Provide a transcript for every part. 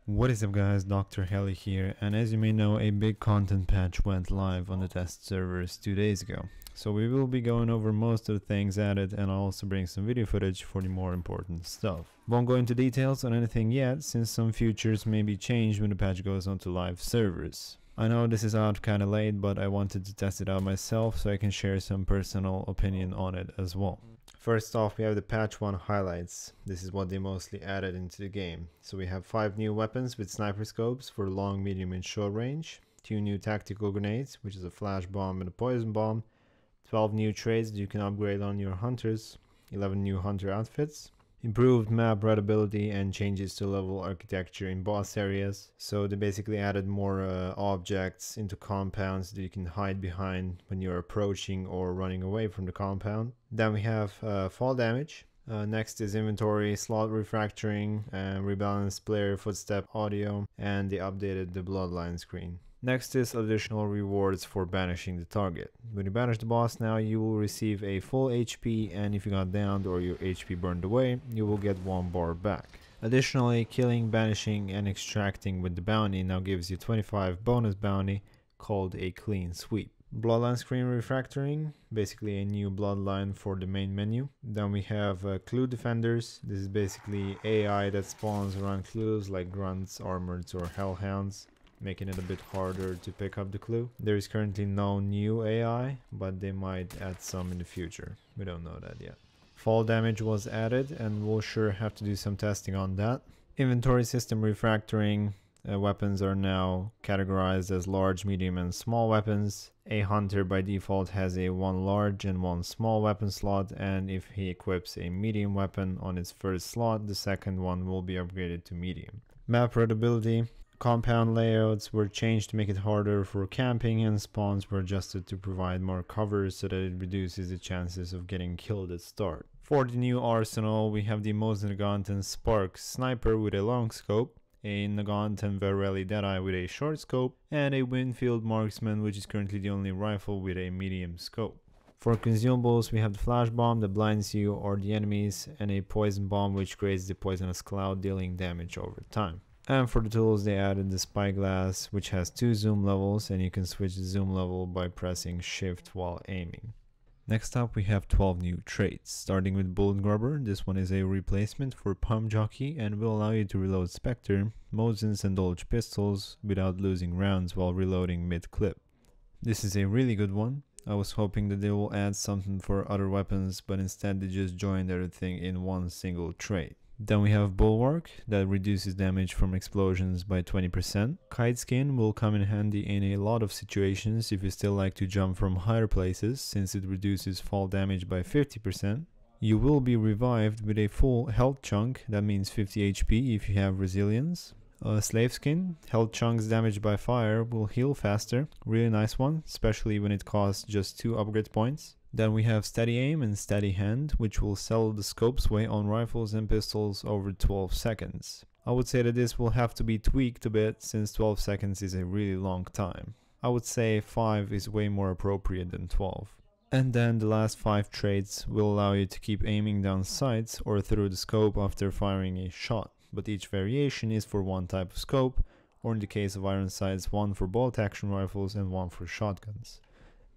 What is up guys, Dr. Heli here, and as you may know, a big content patch went live on the test servers 2 days ago. So we will be going over most of the things added, and I'll also bring some video footage for the more important stuff. Won't go into details on anything yet, since some features may be changed when the patch goes onto live servers. I know this is out kinda late, but I wanted to test it out myself so I can share some personal opinion on it as well. First off, we have the patch 1 highlights. This is what they mostly added into the game. So we have 5 new weapons with sniper scopes for long, medium and short range, 2 new tactical grenades, which is a flash bomb and a poison bomb, 12 new trades that you can upgrade on your hunters, 11 new hunter outfits, improved map readability and changes to level architecture in boss areas. So they basically added more objects into compounds that you can hide behind when you're approaching or running away from the compound. Then we have fall damage. Next is inventory, slot refactoring, rebalanced player footstep audio, and they updated the bloodline screen. Next is additional rewards for banishing the target. When you banish the boss now, you will receive a full HP, and if you got downed or your HP burned away, you will get 1 bar back. Additionally, killing, banishing, and extracting with the bounty now gives you 25 bonus bounty called a clean sweep. Bloodline screen refactoring, basically a new bloodline for the main menu. Then we have clue defenders. This is basically AI that spawns around clues like grunts, armoreds, or hellhounds, making it a bit harder to pick up the clue. There is currently no new AI, but they might add some in the future. We don't know that yet. Fall damage was added, and we'll sure have to do some testing on that. Inventory system refactoring. Weapons are now categorized as large, medium and small weapons. A hunter by default has a 1 large and 1 small weapon slot, and if he equips a medium weapon on its first slot, the second one will be upgraded to medium. Map readability. Compound layouts were changed to make it harder for camping, and spawns were adjusted to provide more cover so that it reduces the chances of getting killed at start. For the new arsenal, we have the most Nagantan Spark Sniper with a long scope, a Nagantan Varelli Deadeye with a short scope, and a Winfield Marksman, which is currently the only rifle with a medium scope. For consumables, we have the flash bomb that blinds you or the enemies, and a poison bomb which creates the poisonous cloud, dealing damage over time. And for the tools, they added the spyglass, which has 2 zoom levels, and you can switch the zoom level by pressing shift while aiming. Next up, we have 12 new traits, starting with Bullet Grubber. This one is a replacement for Pump Jockey and will allow you to reload Spectre, Mosins and Dolge pistols without losing rounds while reloading mid-clip. This is a really good one. I was hoping that they will add something for other weapons, but instead they just joined everything in one single trait. Then we have Bulwark that reduces damage from explosions by 20%. Kite Skin will come in handy in a lot of situations if you still like to jump from higher places, since it reduces fall damage by 50%. You will be revived with a full health chunk, that means 50 HP if you have resilience. Slave Skin, health chunks damaged by fire will heal faster, really nice one, especially when it costs just 2 upgrade points. Then we have Steady Aim and Steady Hand, which will sell the scope's way on rifles and pistols over 12 seconds. I would say that this will have to be tweaked a bit, since 12 seconds is a really long time. I would say 5 is way more appropriate than 12. And then the last 5 traits will allow you to keep aiming down sights or through the scope after firing a shot, but each variation is for one type of scope, or in the case of iron sights, 1 for bolt action rifles and 1 for shotguns.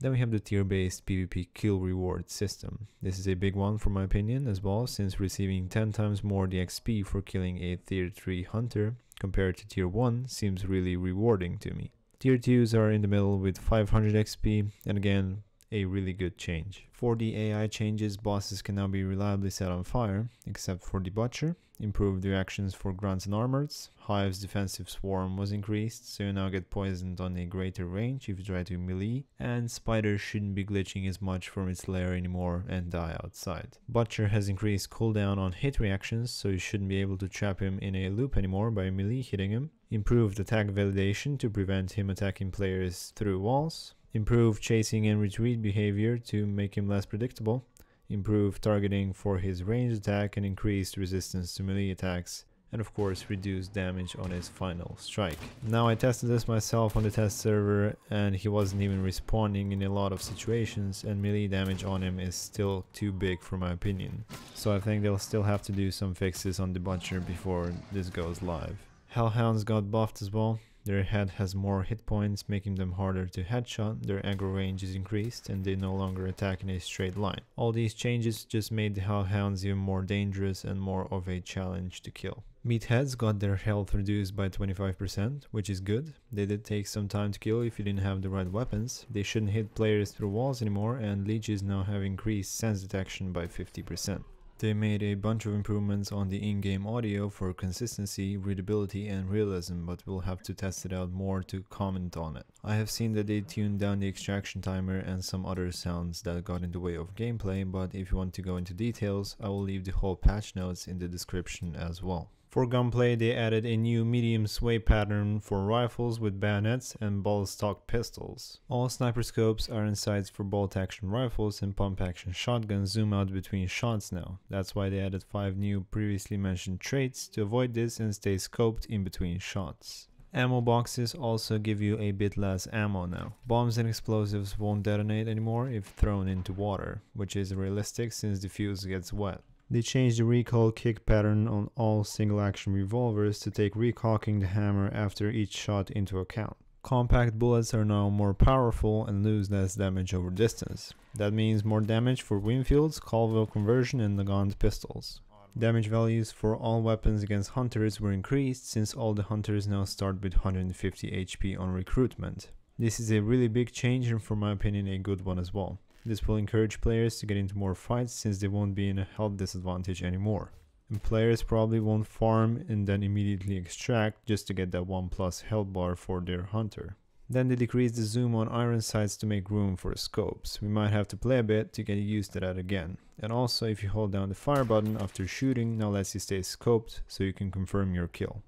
Then we have the tier-based PvP kill reward system. This is a big one for my opinion as well, since receiving 10 times more DXP for killing a tier 3 hunter compared to tier 1 seems really rewarding to me. Tier 2s are in the middle with 500 XP, and again, a really good change. For the AI changes, bosses can now be reliably set on fire, except for the Butcher. Improved reactions for grunts and armoreds. Hive's defensive swarm was increased, so you now get poisoned on a greater range if you try to melee, and Spider shouldn't be glitching as much from its lair anymore and die outside. Butcher has increased cooldown on hit reactions, so you shouldn't be able to trap him in a loop anymore by melee hitting him. Improved attack validation to prevent him attacking players through walls. Improved chasing and retreat behavior to make him less predictable. Improved targeting for his ranged attack and increased resistance to melee attacks, and of course reduced damage on his final strike. Now I tested this myself on the test server, and he wasn't even respawning in a lot of situations, and melee damage on him is still too big for my opinion. So I think they'll still have to do some fixes on the Butcher before this goes live. Hellhounds got buffed as well. Their head has more hit points, making them harder to headshot, their aggro range is increased, and they no longer attack in a straight line. All these changes just made the Hellhounds even more dangerous and more of a challenge to kill. Meatheads got their health reduced by 25%, which is good. They did take some time to kill if you didn't have the right weapons. They shouldn't hit players through walls anymore, and leeches now have increased sense detection by 50%. They made a bunch of improvements on the in-game audio for consistency, readability, and realism, but we'll have to test it out more to comment on it. I have seen that they tuned down the extraction timer and some other sounds that got in the way of gameplay, but if you want to go into details, I will leave the whole patch notes in the description as well. For gunplay, they added a new medium sway pattern for rifles with bayonets and ball stock pistols. All sniper scopes are in sights for bolt action rifles, and pump action shotguns zoom out between shots now. That's why they added 5 new previously mentioned traits to avoid this and stay scoped in between shots. Ammo boxes also give you a bit less ammo now. Bombs and explosives won't detonate anymore if thrown into water, which is realistic since the fuse gets wet. They changed the recoil kick pattern on all single-action revolvers to take recocking the hammer after each shot into account. Compact bullets are now more powerful and lose less damage over distance. That means more damage for Winfields, Colville conversion, and Nagant pistols. Damage values for all weapons against hunters were increased since all the hunters now start with 150 HP on recruitment. This is a really big change and, for my opinion, a good one as well. This will encourage players to get into more fights since they won't be in a health disadvantage anymore. And players probably won't farm and then immediately extract just to get that 1+ health bar for their hunter. Then they decreased the zoom on iron sights to make room for scopes. We might have to play a bit to get used to that again. And also, if you hold down the fire button after shooting, now lets you stay scoped so you can confirm your kill.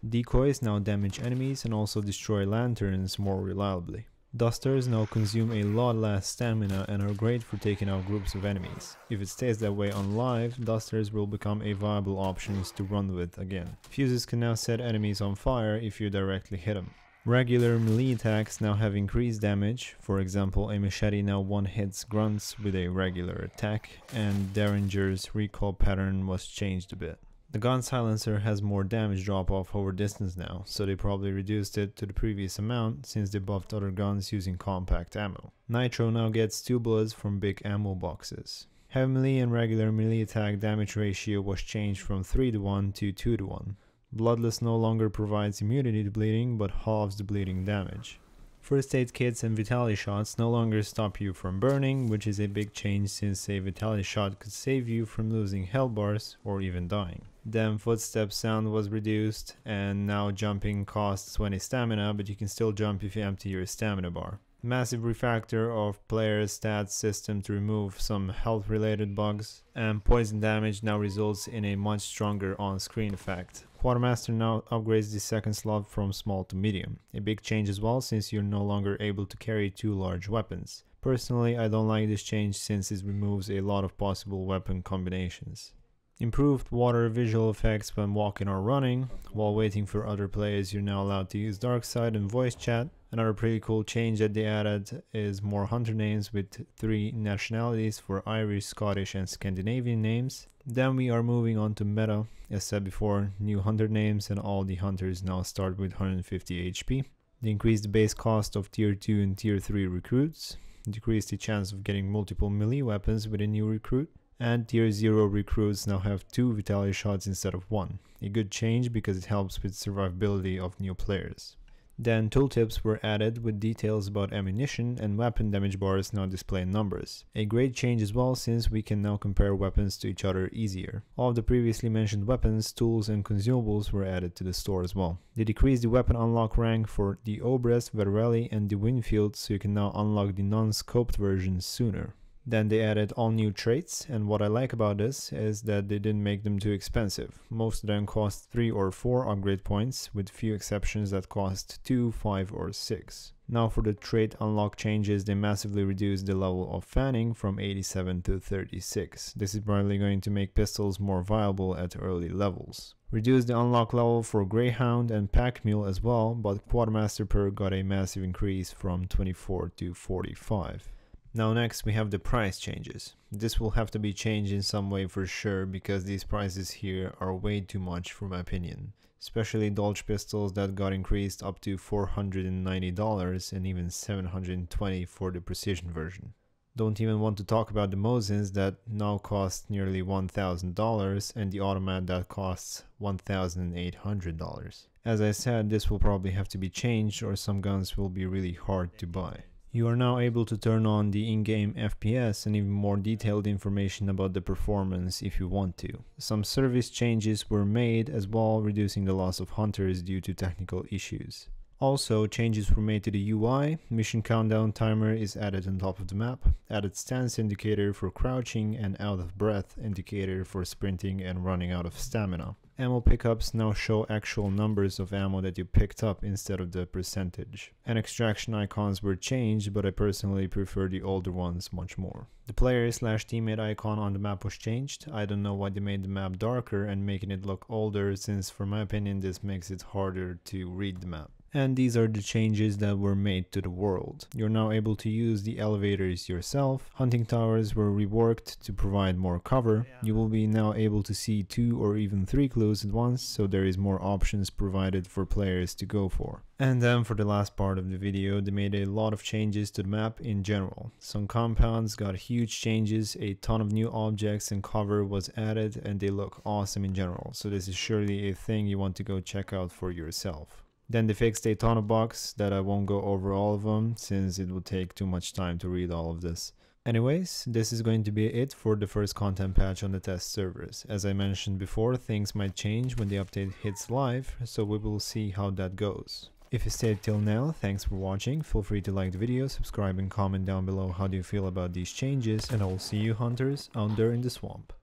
Decoys now damage enemies and also destroy lanterns more reliably. Dusters now consume a lot less stamina and are great for taking out groups of enemies. If it stays that way on live, dusters will become a viable option to run with again. Fuses can now set enemies on fire if you directly hit them. Regular melee attacks now have increased damage. For example, a machete now one-hits grunts with a regular attack, and Derringer's recoil pattern was changed a bit. The gun silencer has more damage drop off over distance now, so they probably reduced it to the previous amount since they buffed other guns using compact ammo. Nitro now gets 2 bullets from big ammo boxes. Heavy melee and regular melee attack damage ratio was changed from 3:1 to 2:1. Bloodless no longer provides immunity to bleeding but halves the bleeding damage. First aid kits and vitality shots no longer stop you from burning, which is a big change since a vitality shot could save you from losing health bars or even dying. Then footstep sound was reduced, and now jumping costs 20 stamina, but you can still jump if you empty your stamina bar. Massive refactor of players' stats system to remove some health related bugs, and poison damage now results in a much stronger on-screen effect. Quartermaster now upgrades the second slot from small to medium, a big change as well since you're no longer able to carry 2 large weapons. Personally, I don't like this change since it removes a lot of possible weapon combinations. Improved water visual effects when walking or running. While waiting for other players, you're now allowed to use dark side and voice chat. Another pretty cool change that they added is more hunter names with 3 nationalities for Irish, Scottish, and Scandinavian names. Then we are moving on to meta. As said before, new hunter names, and all the hunters now start with 150 HP. They increased the base cost of tier 2 and tier 3 recruits, decreased the chance of getting multiple melee weapons with a new recruit, and tier 0 recruits now have 2 vitality shots instead of 1. A good change because it helps with survivability of new players. Then tooltips were added with details about ammunition, and weapon damage bars now display numbers. A great change as well since we can now compare weapons to each other easier. All of the previously mentioned weapons, tools, and consumables were added to the store as well. They decreased the weapon unlock rank for the Obrest, Verrelli, and the Winfield, so you can now unlock the non-scoped versions sooner. Then they added all new traits, and what I like about this is that they didn't make them too expensive. Most of them cost 3 or 4 upgrade points, with few exceptions that cost 2, 5 or 6. Now for the trait unlock changes, they massively reduced the level of fanning from 87 to 36. This is probably going to make pistols more viable at early levels. Reduced the unlock level for Greyhound and Pack Mule as well, but Quartermaster perk got a massive increase from 24 to 45. Now next we have the price changes. This will have to be changed in some way for sure because these prices here are way too much for my opinion. especially Dolch pistols that got increased up to $490 and even $720 for the precision version. Don't even want to talk about the Mosins that now cost nearly $1,000 and the automat that costs $1,800. As I said, this will probably have to be changed or some guns will be really hard to buy. You are now able to turn on the in-game FPS and even more detailed information about the performance if you want to. Some service changes were made as well, reducing the loss of hunters due to technical issues. Also, changes were made to the UI, mission countdown timer is added on top of the map, added stance indicator for crouching and out of breath indicator for sprinting and running out of stamina. Ammo pickups now show actual numbers of ammo that you picked up instead of the percentage. And extraction icons were changed, but I personally prefer the older ones much more. The player/teammate icon on the map was changed. I don't know why they made the map darker and making it look older, since for my opinion this makes it harder to read the map. And these are the changes that were made to the world. You're now able to use the elevators yourself. Hunting towers were reworked to provide more cover. You will be now able to see 2 or even 3 clues at once, so there is more options provided for players to go for. And then for the last part of the video, they made a lot of changes to the map in general. Some compounds got huge changes, a ton of new objects and cover was added, and they look awesome in general. So this is surely a thing you want to go check out for yourself. Then they fixed a ton of bugs that I won't go over all of them since it would take too much time to read all of this. Anyways, this is going to be it for the first content patch on the test servers. As I mentioned before, things might change when the update hits live, so we will see how that goes. If you stayed till now, thanks for watching. Feel free to like the video, subscribe and comment down below how do you feel about these changes, and I will see you hunters out there in the swamp.